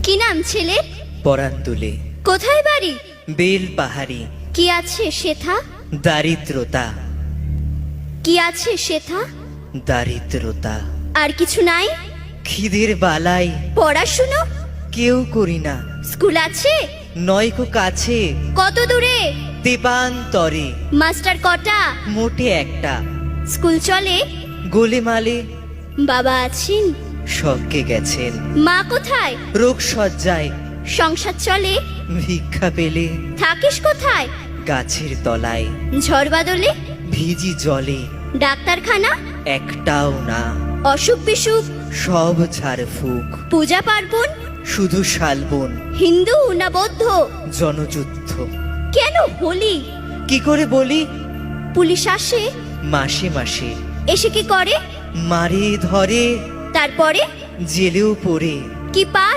কি নাম ছেলে? পরান তুলে কোথায় বাড়ি? বেল পাহাড়ি। কি আছে সেথা? দারিদ্রতা, কি আছে সেথা? দারিদ্রতা। আর কিছু নাই? খিদের বালাই পড়াশুনো? কেউ করি না। স্কুল আছে? নয়কো কাছে কত দূরে? দেবান্তরে। মাস্টার কটা? মোটে একটা। স্কুল চলে? গোলেমালে বাবা আছেন? স্বর্গে গেছেন। মা কোথায়? রোগ সজ্জায় সংসার চলে? ভিক্ষা পেলে থাকিস কোথায়? গাছের তলায়। ঝড় বাদলে? ভিজি জলে ডাক্তারখানা? একটাও না। অসুখ বিসুখ? সব ঝাড়ফুঁক। পূজা পার্বণ? শুধু শালবন। হিন্দু না বৌদ্ধ? জনযুদ্ধ। কেন হোলি? কি করে বলি? পুলিশ আসে? মাসে মাসে এসে কি করে? মারে ধরে, তারপরে? জেলেও পড়ে। কি পা